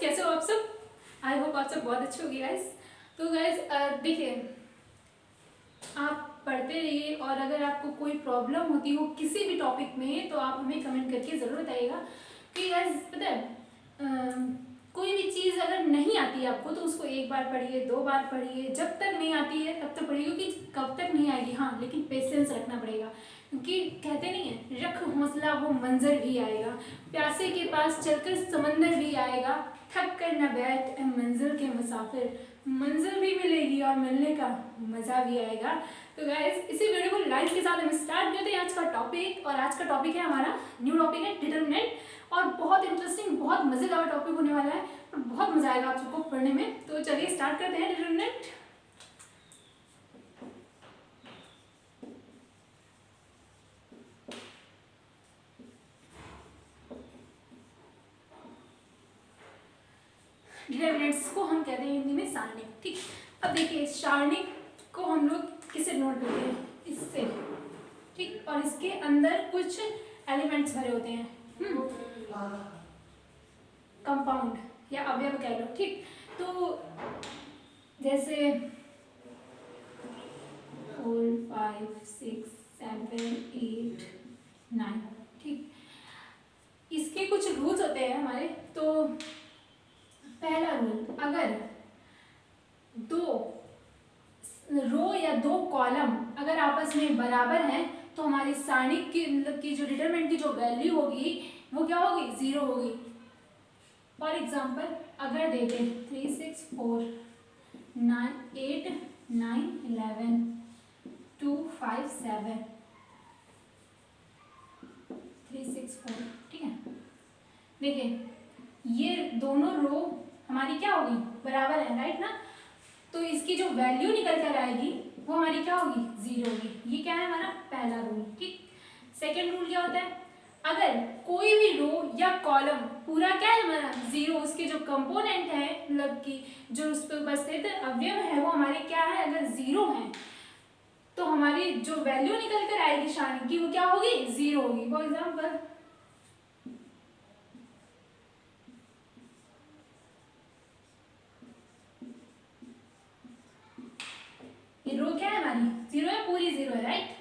कैसे हो आप सब? आई होप आप सब बहुत अच्छे होंगे गाइस। तो गाइस देखिए, आप पढ़ते रहिए और अगर आपको कोई प्रॉब्लम होती हो किसी भी टॉपिक में तो आप हमें कमेंट करके ज़रूर बताइएगा कि गाइस पता है कोई भी चीज़ अगर नहीं आती है आपको तो उसको एक बार पढ़िए, 2 बार पढ़िए, जब तक नहीं आती है तब तक पढ़िए, क्योंकि कब तक नहीं आएगी, हाँ लेकिन पेशेंस रखना पड़ेगा, क्योंकि कहते नहीं है रख हौसला वो मंजर भी आएगा, प्यासे के पास चलकर समंदर भी आएगा, थक कर न बैठ मंजिल के मुसाफिर, मंजिल भी मिलेगी और मिलने का मज़ा भी आएगा। तो गाइस इसी वीडियो को लाइक के साथ हम स्टार्ट करते हैं आज का टॉपिक। और आज का टॉपिक है हमारा न्यू टॉपिक है डिटरमिनेंट, और बहुत इंटरेस्टिंग बहुत मजेदार टॉपिक होने वाला है और बहुत मजा आएगा आप सबको पढ़ने में। तो चलिए स्टार्ट करते हैं डिटरमिनेंट। डिटरमिनेंट्स को हम कहते हैं हिंदी में सारणिक। ठीक, अब देखिए सारणिक को हम लोग किससे नोट करते हैं? इससे। ठीक, और इसके अंदर कुछ एलिमेंट्स भरे होते हैं, कंपाउंड या अवयव कह लो। ठीक, तो जैसे 4 5 6 7 8 9। ठीक, इसके कुछ रूल्स होते हैं हमारे। तो पहला रूल, अगर 2 रो या 2 कॉलम अगर आपस में बराबर हैं तो हमारी सारणिक की जो डिटरमिनेंट की जो वैल्यू होगी वो क्या होगी? 0 होगी। फॉर एग्जाम्पल अगर दे दें 3 6 4 9 8 9 11 2 5 7 3 6 4। ठीक है, देखिए ये दोनों रो हमारी क्या होगी? बराबर है, राइट ना? तो इसकी जो वैल्यू निकल कर आएगी वो हमारी क्या होगी? 0 होगी। ये क्या है हमारा पहला रूल। ठीक, सेकेंड रूल क्या होता है? अगर कोई भी रो या कॉलम पूरा क्या है हमारा? 0, उसके जो कंपोनेंट है मतलब कि जो उस पर उपस्थित अवयव है वो हमारे क्या है? अगर 0 है तो हमारी जो वैल्यू निकल कर आएगी सारणिक की वो क्या होगी? 0 होगी। फॉर एग्जाम्पल ये रो क्या है हमारी? 0 है, पूरी 0 है, राइट?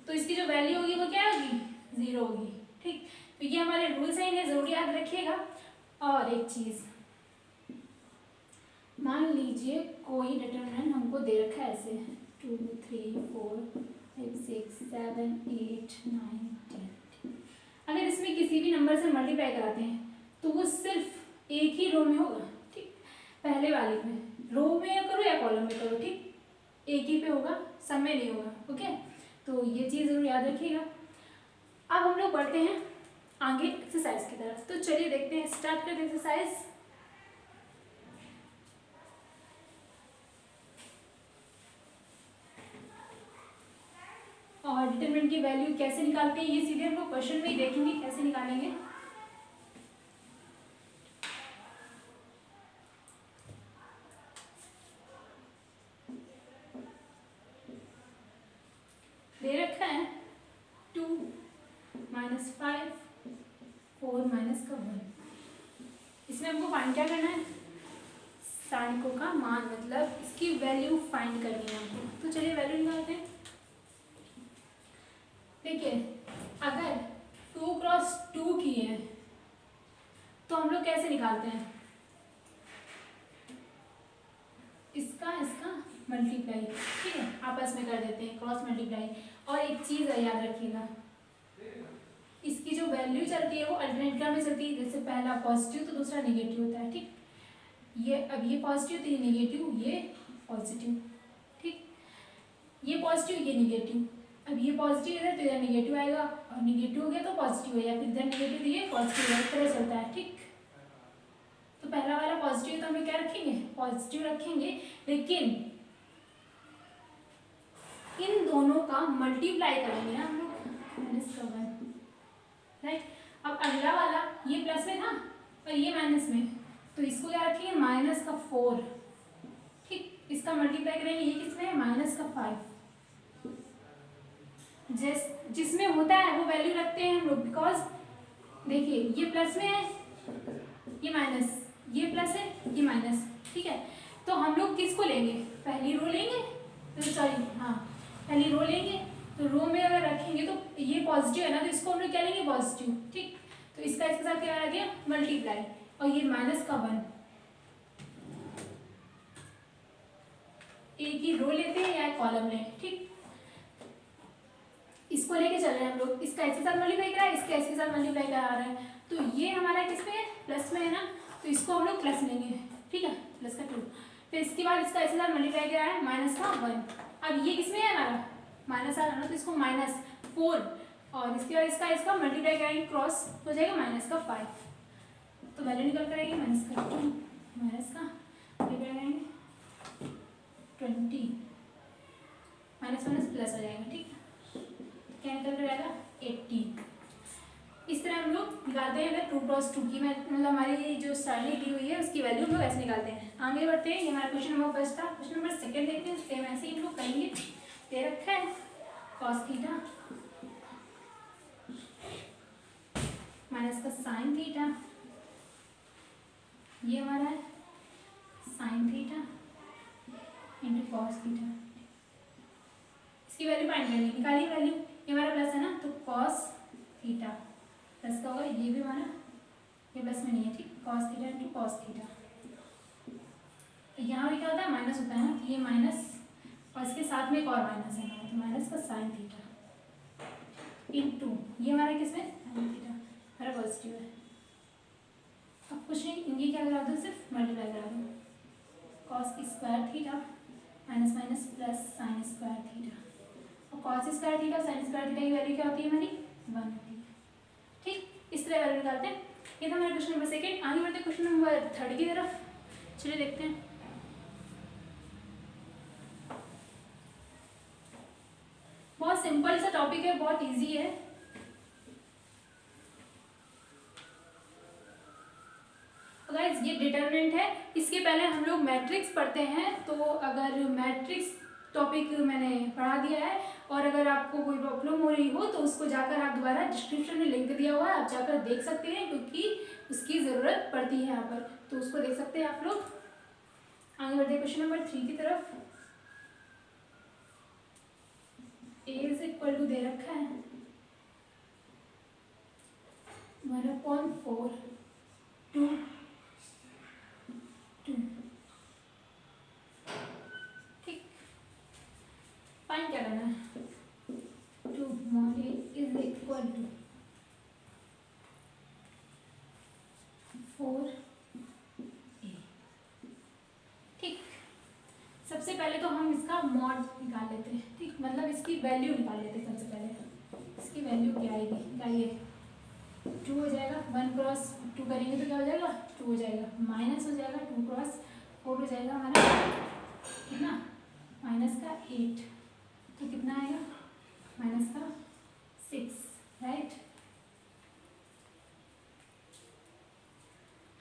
तो इसकी जो वैल्यू होगी वो क्या होगी? 0 होगी। ठीक, तो ये हमारे रूल्स हैं, इन्हें जरूर याद रखिएगा। और एक चीज, मान लीजिए कोई डिटरमिनेंट हमको दे रखा है ऐसे 2 3 4 5 6 7 8 9 10। अगर इसमें किसी भी नंबर से मल्टीप्लाई कराते हैं तो वो सिर्फ एक ही रो में होगा। ठीक, पहले वाले में रो में करो या कॉलम में करो, ठीक, एक ही पे होगा, सब में नहीं होगा। ओके, तो ये चीज़ जरूर याद रखिएगा। अब हम लोग बढ़ते हैं आगे एक्सरसाइज की तरफ। तो चलिए देखते हैं, स्टार्ट करते हैं एक्सरसाइज। और डिटरमिनेंट की वैल्यू कैसे निकालते हैं ये सीधे हम लोग क्वेश्चन में ही देखेंगे कैसे निकालेंगे। दे रखा है 2 -5 4 -1। इसमें हमको फाइंड क्या करना है? सारणिकों का मान, मतलब इसकी वैल्यू फाइंड करनी है हमको। तो चलिए वैल्यू निकालते हैं। देखिए अगर 2 क्रॉस 2 की है तो हम लोग कैसे निकालते हैं? इसका मल्टीप्लाई, ठीक है, आपस में कर देते हैं क्रॉस मल्टीप्लाई। और एक चीज़ है याद रखिएगा, इसकी जो वैल्यू चलती है वो अल्टरनेट क्रम में चलती है। जैसे पहला पॉजिटिव तो दूसरा नेगेटिव होता है। ठीक, ये अब ये पॉजिटिव तो ये नेगेटिव, ये पॉजिटिव। ठीक, ये पॉजिटिव ये नेगेटिव, अब ये पॉजिटिव इधर तो इधर नेगेटिव आएगा, और नेगेटिव हो गया तो पॉजिटिव है, या फिर इधर नेगेटिव तो ये पॉजिटिव है, इस तरह चलता है। ठीक, तो पहला वाला पॉजिटिव तो हम लोग क्या रखेंगे? पॉजिटिव रखेंगे, लेकिन इन दोनों का मल्टीप्लाई करेंगे ना हम लोग, -1, राइट? अब अगला वाला ये प्लस में था और ये माइनस में, तो इसको क्या रखेंगे? -4। ठीक, इसका मल्टीप्लाई करेंगे, ये किसमें है? -5। जिसमें होता है वो वैल्यू रखते हैं हम लोग, बिकॉज देखिए ये प्लस में है, ये माइनस, ये प्लस है, ये माइनस, ठीक है। तो हम लोग किसको लेंगे, पहली रो लेंगे, तो सॉरी हाँ पहली रो लेंगे। तो रो में अगर रखेंगे तो ये पॉजिटिव है ना, तो इसको हम लोग क्या लेंगे, पॉजिटिव, ठीक। तो इसका इसके साथ क्या आ गया, मल्टीप्लाई, और ये माइनस का 1। एक ही रो लेते हैं या कॉलम लें, ठीक। इसको लेके चल रहे हैं हम लोग, इसका इसके साथ मल्टीप्लाई करा है, इसका इसके साथ मल्टीप्लाई करा रहा है। तो ये हमारा किस में है, प्लस में है ना, तो इसको हम लोग प्लस लेंगे, ठीक है, प्लस का 2। फिर इसके बाद इसका इसके साथ मल्टीप्लाई करा है, माइनस का 1। अब ये किसमें है हमारा, माइनस आ रहा है ना, तो इसको -4, और इसके बाद इसका मल्टीप्लाई कराएंगे, क्रॉस हो जाएगा -5। तो वैल्यू निकल कर आएगी -2, माइनस का मल्टीप्लाई करेंगे 20, माइनस माइनस प्लस हो जाएगा, ठीक है। क्या निकल कर आएगा, 80। इस तरह हम लोग निकालते हैं अगर 2 क्रॉस 2 की, मतलब हमारी जो स्टाइलिंग दी हुई है उसकी वैल्यू हम लोग ऐसे निकालते हैं। आगे बढ़ते हैं, ये हमारा क्वेश्चन नंबर 1 था। क्वेश्चन नंबर 2 देखते हैं, सेम ऐसे ही हम लोग करेंगे। दे रखा है cos थीटा माइनस का sin थीटा, ये हमारा है sin theta into cos theta. इसकी वैल्यू फाइंड करनी है, निकालिए वैल्यू। ये हमारा प्लस है ना, तो cos थीटा प्लस का होगा, ये भी हमारा, ये प्लस में नहीं है, ठीक, cos theta into cos theta. तो यहाँ भी क्या होता है, माइनस होता है ना, तो ये माइनस, और इसके साथ में एक और माइनस है, तो माइनस का sin थीटा इंटू, ये हमारा किसमें, sin थीटा, हमारा पॉजिटिव है। अब कुछ नहीं, इनकी क्या करा दो, सिर्फ मल्टीप्लाई करा दो, cos square theta minus minus plus sin square theta, और cos square theta sin square theta की वैल्यू क्या होती है हमारी, 1 होती है, ठीक। इस तरह वैल्यू निकालते हैं। ये था हमारा क्वेश्चन नंबर 2। आगे बढ़ते हैं क्वेश्चन नंबर 3 की तरफ, चलिए देखते हैं। बहुत सिंपल सा टॉपिक है, बहुत इजी है। गाइस ये डिटरमिनेंट है, इसके पहले हम लोग मैट्रिक्स पढ़ते हैं, तो अगर मैट्रिक्स टॉपिक मैंने पढ़ा दिया है, और अगर आपको कोई प्रॉब्लम हो रही हो तो उसको जाकर आप दोबारा डिस्क्रिप्शन में लिंक दिया हुआ है, आप जाकर देख सकते हैं, क्योंकि उसकी ज़रूरत पड़ती है यहाँ पर, तो उसको देख सकते हैं आप लोग। आगे बढ़ते हैं क्वेश्चन नंबर 3 की तरफ। a इज इक्वल टू दे रखा है 1/4 2 2, ठीक। फाइंड क्या करना है, 2 mod a is equal to 4a, ठीक। सबसे पहले तो हम इसका मॉड निकाल लेते हैं, ठीक, मतलब इसकी वैल्यू निकाल लेते हैं। सबसे पहले इसकी वैल्यू क्या आएगी, निकालिए। 2 हो जाएगा, 1 क्रॉस 2 करेंगे तो क्या हो जाएगा, 2 हो जाएगा, माइनस हो जाएगा 2 क्रॉस 4 हो जाएगा हमारा कितना, माइनस का 8, तो कितना आएगा, माइनस का 6, राइट।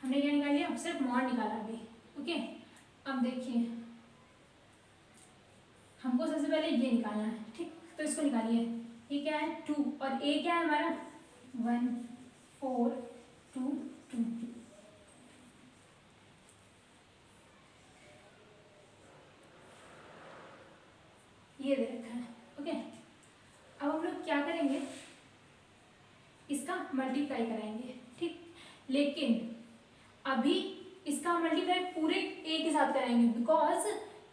हमने क्या निकाल लिया, अब सिर्फ मॉड निकाला अभी, ओके। अब देखिए हमको सबसे पहले ये निकालना है, ठीक, तो इसको निकालिए। ये क्या है, 2, और a क्या है हमारा, 1 4 2 2, ये दे रखा है, ओके। अब हम लोग क्या करेंगे, इसका मल्टीप्लाई कराएंगे, ठीक, लेकिन अभी इसका मल्टीप्लाई पूरे a के साथ कराएंगे, बिकॉज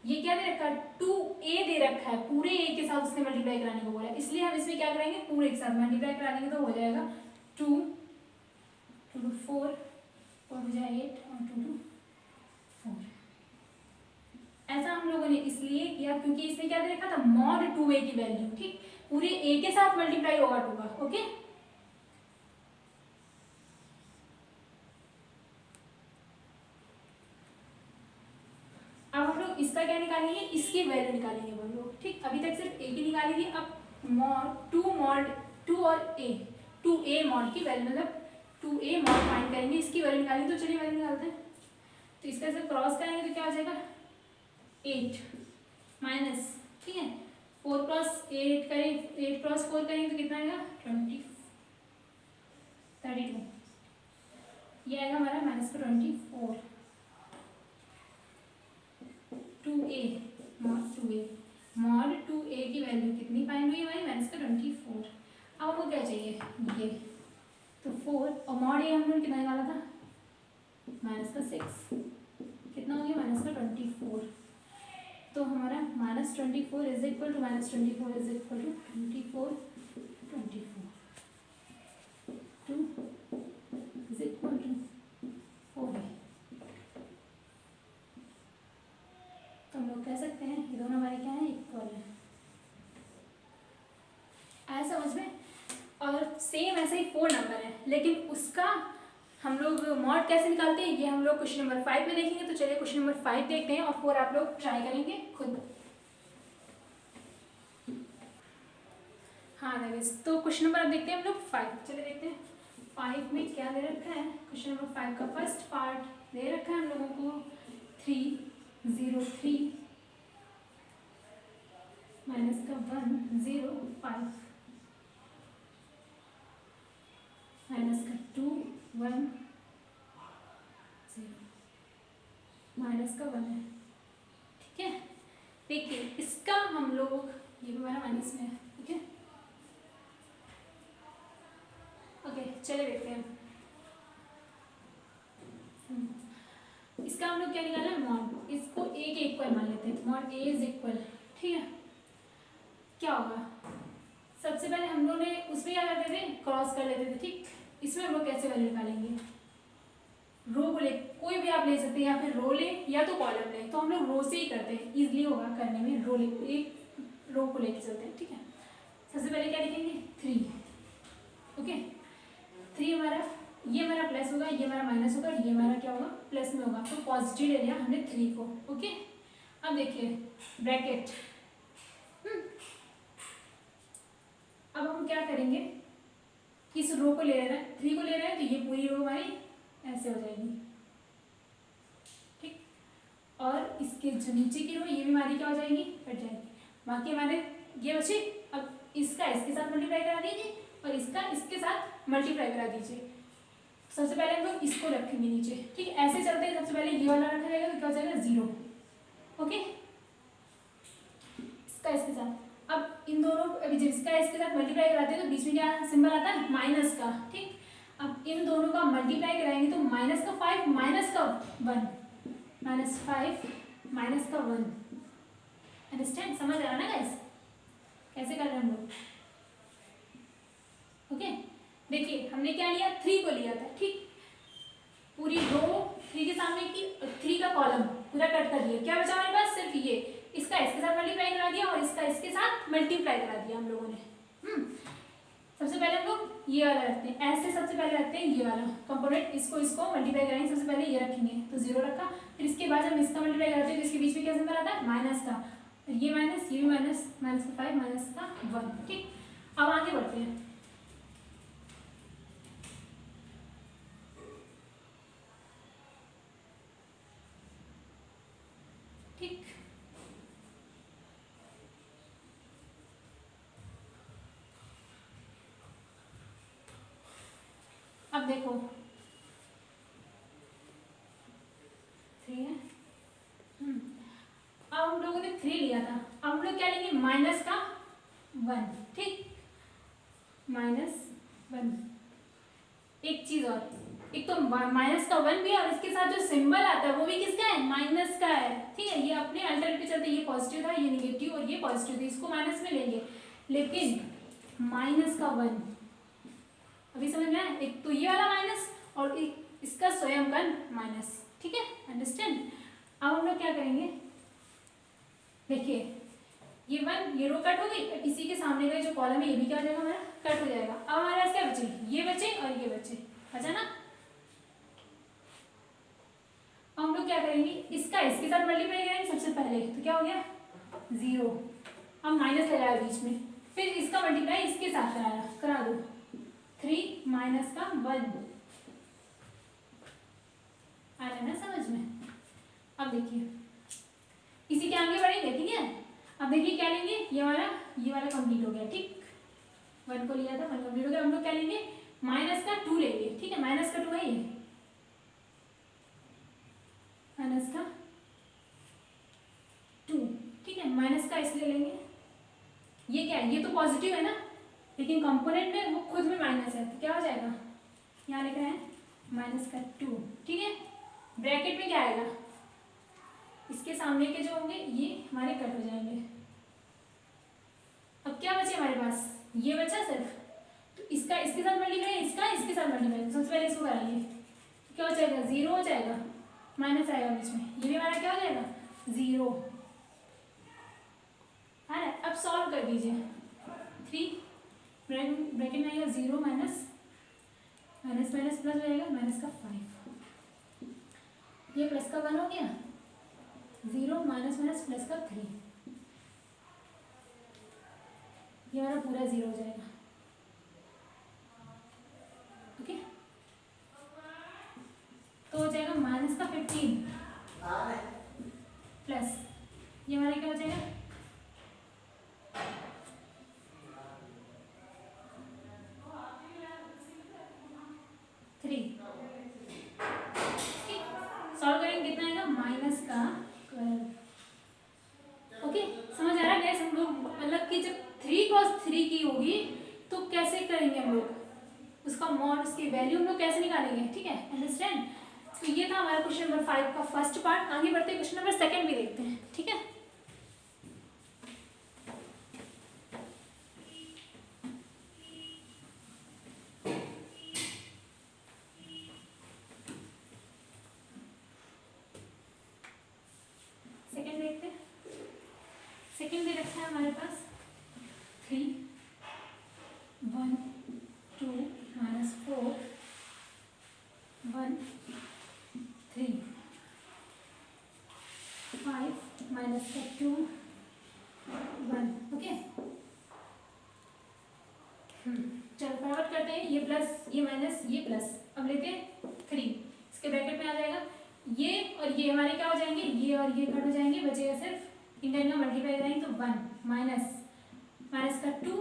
ये क्या दे रखा है, 2a दे रखा है, पूरे a के साथ उसने मल्टीप्लाई कराने को बोला है, इसलिए हम इसमें क्या कराएंगे, पूरे के साथ मल्टीप्लाई करा देंगे, तो हो जाएगा 2 2 4 4 हो जाए 8 और 2 2 4। ऐसा हम लोगों ने इसलिए किया क्योंकि इसने क्या दे रखा था, मॉड 2a की वैल्यू, ठीक, पूरे a के साथ मल्टीप्लाई होगा 2 का, ओके। अब हम लोग इसका क्या निकालेंगे, इसकी वैल्यू निकालेंगे हम लोग, ठीक। अभी तक सिर्फ a की निकाली थी, अब मॉड 2 और a 2a मॉड की वैल्यू, मतलब 2a मॉड फाइंड करेंगे, इसकी वैल्यू निकालेंगे। तो चलिए वैल्यू निकालते हैं। तो इसका से क्रॉस करेंगे तो क्या हो जाएगा, 8 माइनस, ठीक है, 4 क्रॉस 8 करें, 8 क्रॉस 4 करेंगे तो कितना आएगा, 32। ये आएगा हमारा माइनस का 24 2a mod 2a mod 2a की वैल्यू कितनी फाइंड हुई हमारी माइनस का 24। अब हमको क्या चाहिए ये तो 4 और मॉड ए हम लोग कितना निकाला था माइनस का 6 कितना हो गया माइनस का 24। तो हमारा minus 24 is equal to minus 24 is equal to 24 2 is equal to 4 है। तो हम लोग कह सकते हैं ये दोनों हमारे क्या है इक्वल है। आया समझ में। और सेम ऐसे ही 4 नंबर है लेकिन उसका हम लोग मॉड कैसे निकालते हैं ये हम लोग क्वेश्चन नंबर 5 में देखेंगे। तो चलिए क्वेश्चन नंबर 5 देखते हैं और 4 आप लोग ट्राई करेंगे खुद। हाँ गाइस तो क्वेश्चन नंबर अब देखते हैं हम लोग 5। चलिए देखते हैं 5 में क्या दे रखा है। क्वेश्चन नंबर 5 का फर्स्ट पार्ट दे रखा है हम लोगों को 3 0 3 माइनस का 1 0 5 माइनस का 2 1 0 माइनस का 1 है। ठीक है देखिए इसका हम लोग ये भी हमारा माइनस में है। ठीक है ओके चलिए देखते हैं। इसका हम लोग क्या निकालना है मॉड। इसको ए के इक्वल मान लेते हैं मॉड ए इज इक्वल। ठीक है क्या होगा सबसे पहले हम लोग ने उसमें क्या करते थे क्रॉस कर लेते थे। ठीक इसमें हम लोग कैसे वैल्यू निकालेंगे रो को ले कोई भी आप ले सकते हैं या फिर रो ले या तो कॉलम ले। तो हम लोग रो से ही करते हैं इजीली होगा करने में। रो ले एक रो को लेके चलते हैं। ठीक है सबसे पहले क्या लिखेंगे 3 ओके 3 हमारा ये हमारा प्लस होगा ये हमारा माइनस होगा ये हमारा क्या होगा प्लस में होगा। तो पॉजिटिव ले लिया हमने 3 को। ओके अब देखिए ब्रैकेट अब हम क्या करेंगे इस रो को ले रहे हैं 3 को ले रहे हैं तो ये पूरी रो हमारी ऐसे हो जाएगी। ठीक और इसके जो नीचे की रो ये भी हमारी क्या हो जाएगी कट जाएगी। बाकी हमारे ये बचे। अब इसका इसके साथ मल्टीप्लाई करा दीजिए और इसका इसके साथ मल्टीप्लाई करा दीजिए। सबसे पहले हम लोग इसको रखेंगे नीचे। ठीक है ऐसे चलते हैं सबसे पहले ये वाला रखा जाएगा तो क्या हो जाएगा 0 ओके इसका इसके साथ। अब इन दोनों अभी जिसका इसके साथ मल्टीप्लाई कराते हैं तो बीच में क्या सिंबल आता है माइनस का। ठीक अब इन दोनों का मल्टीप्लाई कराएंगे तो माइनस का 5 माइनस का 1 माइनस 5 माइनस का 1 अंडरस्टैंड समझ आ रहा ना गाइस कैसे कर रहे हैं हम लोग। ओके देखिए हमने क्या लिया 3 को लिया था। ठीक पूरी रो 3 के सामने की 3 का कॉलम पूरा कट कर दिया। क्या बचा हमारे पास सिर्फ ये इसका इसके साथ मल्टीप्लाई करा दिया और इसका इसके साथ मल्टीप्लाई करा दिया हम लोगों ने। सबसे पहले हम लोग ये वाला रखते हैं ऐसे सबसे पहले रखते हैं ये वाला कंपोनेंट इसको मल्टीप्लाई करेंगे। सबसे पहले ये रखेंगे तो 0 रखा फिर इसके बाद हम इसका मल्टीप्लाई कराते हैं तो इसके बीच में क्या सिंबल आता है माइनस का ये माइनस ये भी माइनस माइनस का 5 माइनस का 1। ठीक अब आगे बढ़ते हैं। ठीक अब देखो 3 है। अब हम लोगों ने 3 लिया था। अब हम लोग क्या लेंगे माइनस का 1। ठीक माइनस 1 एक चीज और एक तो माइनस का 1 भी है और इसके साथ जो सिंबल आता है वो भी किसका है माइनस का है। ठीक है ये अपने अल्टरनेट पे चलते ये पॉजिटिव था ये निगेटिव और ये पॉजिटिव था इसको माइनस में लेंगे लेकिन माइनस का 1 अभी समझ में आया। एक तो ये वाला माइनस और एक इसका स्वयं का माइनस। ठीक है अंडरस्टैंड। अब हम लोग क्या करेंगे देखिए ये 1 ये रो कट हो गई। इसी के सामने का जो कॉलम है ये भी क्या हो जाएगा हमारा कट हो जाएगा। अब हमारे पास क्या बचे ये बचे और ये बचे अच्छा ना। हम लोग क्या करेंगे इसका इसके साथ मल्टीप्लाई करेंगे सबसे पहले तो क्या हो गया 0। अब माइनस लगाया बीच में फिर इसका मल्टीप्लाई इसके साथ करा दो 3 माइनस का 1 आ रहा है ना समझ में। अब देखिए इसी के आगे बढ़ेंगे। ठीक है अब देखिए क्या लेंगे ये वाला कंप्लीट हो गया। ठीक 1 को लिया था 1 कंप्लीट हो गया। हम लोग क्या लेंगे माइनस का 2 लेंगे। ठीक है माइनस का 2 है ये ठीक है, माइनस का इसलिए लेंगे, ये क्या है, ये तो पॉजिटिव है ना, लेकिन कंपोनेंट में वो खुद में माइनस है, तो क्या हो जाएगा, यहाँ लिख रहे हैं -2, ठीक है। ब्रैकेट में क्या आएगा, इसके सामने के जो होंगे ये हमारे कट हो जाएंगे। अब क्या बचे हमारे पास, ये बचा सिर्फ, तो इसका इसके साथ मल्टीप्लाई, इसका इसके साथ मल्टीप्लाई, सबसे पहले इसको कराइए, क्या हो जाएगा, 0 हो जाएगा, माइनस आएगा बीच में, ये भी हमारा क्या हो जाएगा 0 है ना। अब सॉल्व कर दीजिए, 3 ब्रैकेट में आएगा 0 माइनस माइनस माइनस प्लस हो जाएगा, माइनस का 5, ये प्लस का 1 हो गया, 0 माइनस माइनस प्लस का 3, ये हमारा पूरा 0 हो जाएगा, ओके। तो हो जाएगा माइनस का 15 प्लस ये हमारा क्या हो जाएगा 3, सॉल्व करेंगे कितना आएगा, माइनस का 12, ओके। समझ आ रहा है गैस, हम लोग मतलब कि जब 3 क्रॉस 3 की होगी तो कैसे करेंगे हम लोग, उसका मॉड, उसकी वैल्यू हम लोग कैसे निकालेंगे, ठीक है, अंडरस्टैंड। तो ये था हमारा क्वेश्चन नंबर 5 का फर्स्ट पार्ट। आगे बढ़ते हैं, क्वेश्चन नंबर 2 भी देखते हैं, ठीक है। सेकंड देखते हैं, सेकंड दे रखा है हमारे पास 3 1 2 -4 1 3 5 -2 1, ओके। चलो फटाफट करते हैं, ये प्लस ये माइनस ये प्लस, अब लेते हैं 3, इसके ब्रैकेट में आ जाएगा ये और ये हमारे क्या हो जाएंगे, ये और ये कट हो जाएंगे, बचेगा सिर्फ इनका इनका मल्टीप्लाई करेंगे तो 1 माइनस माइनस का 2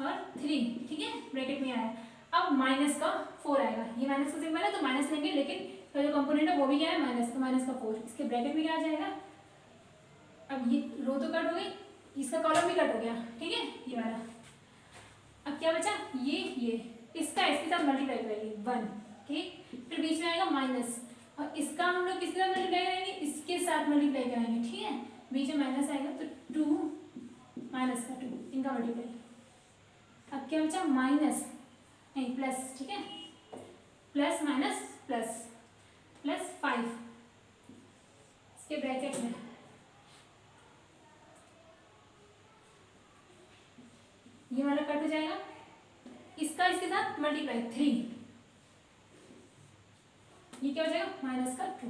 और 3, ठीक है, ब्रैकेट में आया। अब माइनस का 4 आएगा, ये माइनस का सिंबल है तो माइनस लेंगे, लेकिन जो कंपोनेंट है वो भी क्या है माइनस, तो माइनस का 4, इसके ब्रैकेट में क्या आ जाएगा। अब ये रो तो कट हो गई, इसका कॉलम भी कट हो गया, ठीक है, ये वाला। अब क्या बचा, ये इसका इसके साथ मल्टीप्लाई करेंगे 1, ठीक, फिर बीच में आएगा माइनस, और इसका हम लोग किसके साथ मल्टीप्लाई करेंगे, इसके साथ मल्टीप्लाई करेंगे, ठीक है, बीच में माइनस आएगा तो 2 माइनस का 2, इनका मल्टीप्लाई। अब क्या बचा, माइनस नहीं प्लस, ठीक है, प्लस माइनस प्लस प्लस 5 इसके ब्रैकेट में, ये वाला कट हो जाएगा, इसका इसके साथ मल्टीप्लाई 3, ये क्या हो जाएगा माइनस का 2।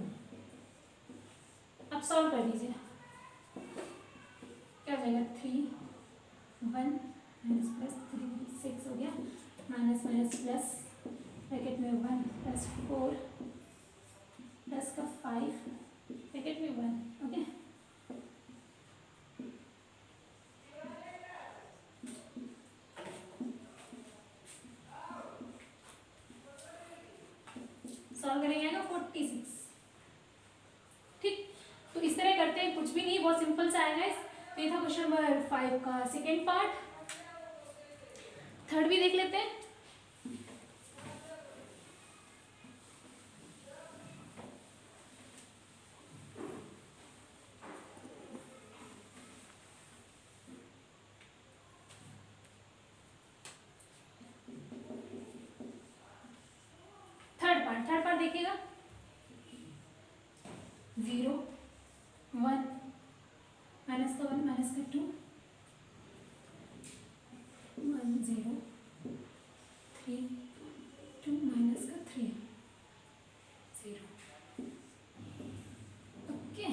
अब सॉल्व कर दीजिए, क्या हो जाएगा 3 1 माइनस प्लस 3 6 हो गया, माइनस माइनस प्लस ब्रैकेट में 1 प्लस 4 प्लस का 5 ब्रैकेट में 1, ओके। सॉल्व करेंगे ना 46, ठीक। तो इस तरह करते हैं, कुछ भी नहीं, बहुत सिंपल सा आएगा। तो ये था क्वेश्चन नंबर 5 का सेकेंड पार्ट। थर्ड भी देख लेते हैं। थर्ड पार्ट देखिएगा, 0 1 माइनस का 1 माइनस का 2 1 0 3 2 माइनस का 3 0, ओके।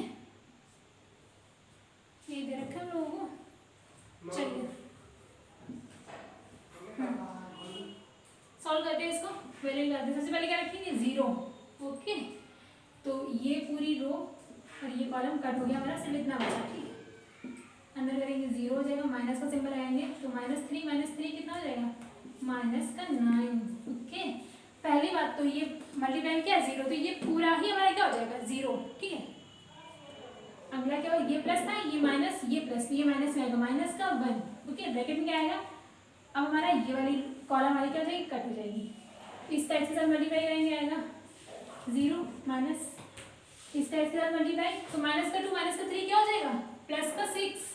ये दे रखा हम लोगों को, चलिए सॉल्व करते हैं इसको। वैल्यू करते हैं, सबसे पहले क्या रखेंगे 0, ओके। तो ये पूरी रो और ये कॉलम कट हो गया हमारा, सिर्फ इतना बचा, ठीक। अंदर करेंगे 0 हो जाएगा, माइनस का सिंबल आएंगे तो -3 कितना हो जाएगा माइनस का 9, ओके। पहली बात तो ये मल्टीप्लाई क्या है 0, तो ये पूरा ही हमारा क्या हो जाएगा 0, ठीक है। अगला क्या हुआ, ये प्लस था, ये माइनस, ये प्लस, ये माइनस में आएगा माइनस का 1। ओके, ब्रैकेट में क्या आएगा, अब हमारा ये वाली कॉलम वाली क्या हो जाएगी, कट हो जाएगी। इस टाइप के साथ मल्टीप्लाई करेंगे, आएगा 0 माइनस, इस टाइप के साथ मल्टीप्लाई, तो माइनस का 2 माइनस का 3 क्या हो जाएगा, प्लस का 6।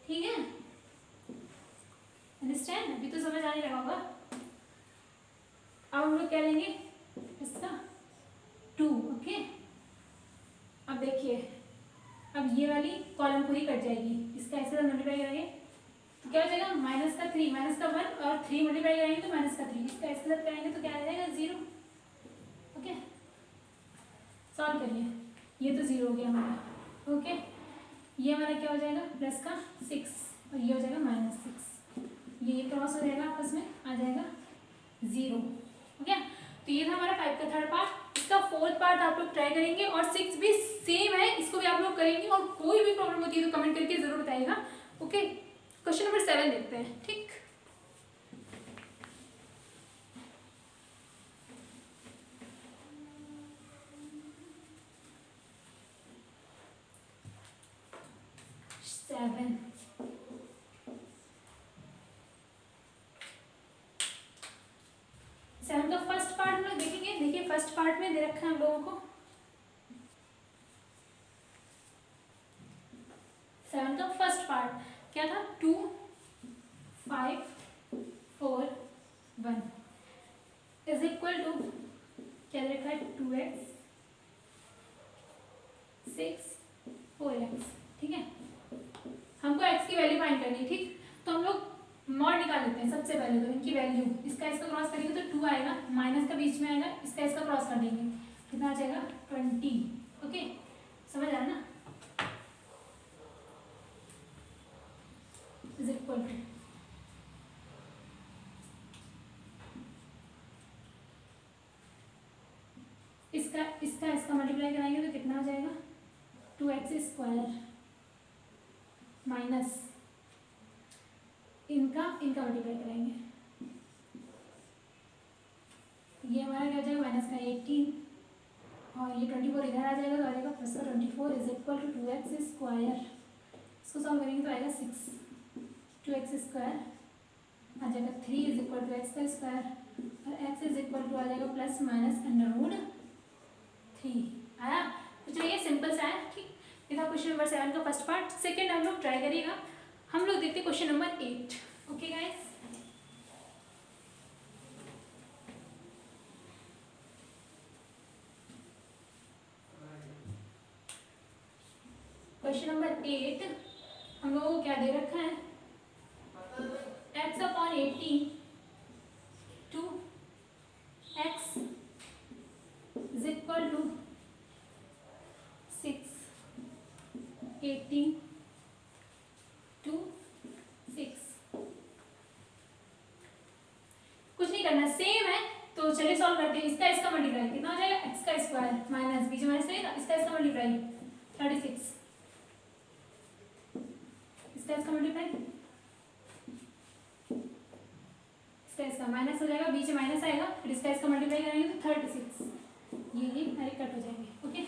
ठीक है, अंडरस्टैंड, अभी तो समझ आने लगा होगा। अब हम लोग क्या लेंगे, इसका 2। ओके, अब देखिए, अब ये वाली कॉलम पूरी कट जाएगी, इसका ऐसे मल्टीप्लाई करेंगे तो क्या हो जाएगा, माइनस का 3 माइनस का 1 और 3 मल्टीप्लाई करेंगे तो माइनस का 3, इसका ऐसे करेंगे तो क्या आ जाएगा 0। ओके, सॉल्व करिए, ये तो 0 हो गया हमारा। ओके, ये हमारा क्या हो जाएगा, प्लस का 6 और ये हो जाएगा माइनस 6, ये क्रॉस हो जाएगा आपस में, आ जाएगा 0। ओके, तो ये था हमारा 5 का थर्ड पार्ट। इसका फोर्थ पार्ट आप लोग ट्राई करेंगे और 6 भी सेम है, इसको भी आप लोग करेंगे और कोई भी प्रॉब्लम होती है तो कमेंट करके जरूर बताइएगा। ओके, क्वेश्चन नंबर 7 देखते हैं। ठीक, सेवन का फर्स्ट पार्ट हम लोग देखेंगे। देखिए, फर्स्ट पार्ट में दे रखा है हम लोगों को, 7 का फर्स्ट पार्ट क्या था, 2 5 4 1 इज इक्वल टू क्या दे रखा है, 2x 6 4x। ठीक है, हमको x की वैल्यू फाइंड करनी है। ठीक, तो हम लोग मॉड निकाल लेते हैं सबसे पहले, तो इनकी वैल्यू, इसका इसका क्रॉस करेंगे तो 2 आएगा, माइनस का बीच में आएगा, इसका इसका क्रॉस कर देंगे, कितना आ जाएगा 20। ओके, समझ आया ना, इज इक्वल टू इसका मल्टीप्लाई कराएंगे तो कितना हो जाएगा, 2x² माइनस इनका मल्टीप्लाई करेंगे, ये हमारा क्या हो जाएगा, माइनस का 18 और ये 24 इधर आ जाएगा तो आ जाएगा प्लस का 24 इज इक्वल टू 2x²। इसको सॉल्व करेंगे तो आएगा 6, 2x² आ जाएगा 3 इज इक्वल टू x² और x इज इक्वल टू आ जाएगा प्लस माइनस √3। आया, तो चलिए सिंपल सा है। ठीक, ये था क्वेश्चन नंबर 7 का फर्स्ट पार्ट। सेकेंड हम लोग ट्राई करिएगा, हम लोग देखते हैं question number 8। Okay guys, question number 8 हम लोगों को क्या दे रखा है, x/18 to x is equal to 6 18 to 6। कुछ नहीं करना, सेम है तो चलिए सॉल्व करते हैं। इसका मल्टीप्लाई कितना हो जाएगा, x का स्क्वायर माइनस बीच माइनस रहेगा, इसका मल्टीप्लाई 36, इसका मल्टीप्लाई, इसका माइनस हो जाएगा, बीच में माइनस आएगा, फिर इसका मल्टीप्लाई करेंगे तो 36, ये कट हो जाएंगे। Okay,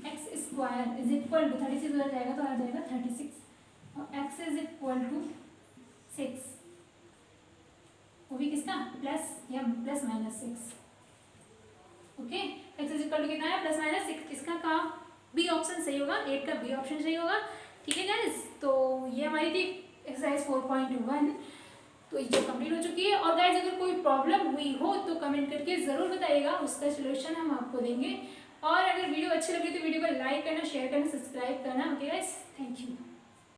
x² is equal to 36 उधर जाएगा तो आ जाएगा 36 और x इज इक्वल टू 6, वो भी किसका, प्लस या plus minus 6। Okay, x is equal to कितना है, प्लस माइनस 6। इसका का बी ऑप्शन सही होगा, 8 का बी ऑप्शन सही होगा। ठीक है गाइस, तो ये हमारी थी एक्सरसाइज 4.1, तो ये कंप्लीट हो चुकी है। और गाइस अगर कोई प्रॉब्लम हुई हो तो कमेंट करके ज़रूर बताइएगा, उसका सोल्यूशन हम आपको देंगे। और अगर वीडियो अच्छी लगी तो वीडियो को लाइक करना, शेयर करना, सब्सक्राइब करना। Okay guys, thank you.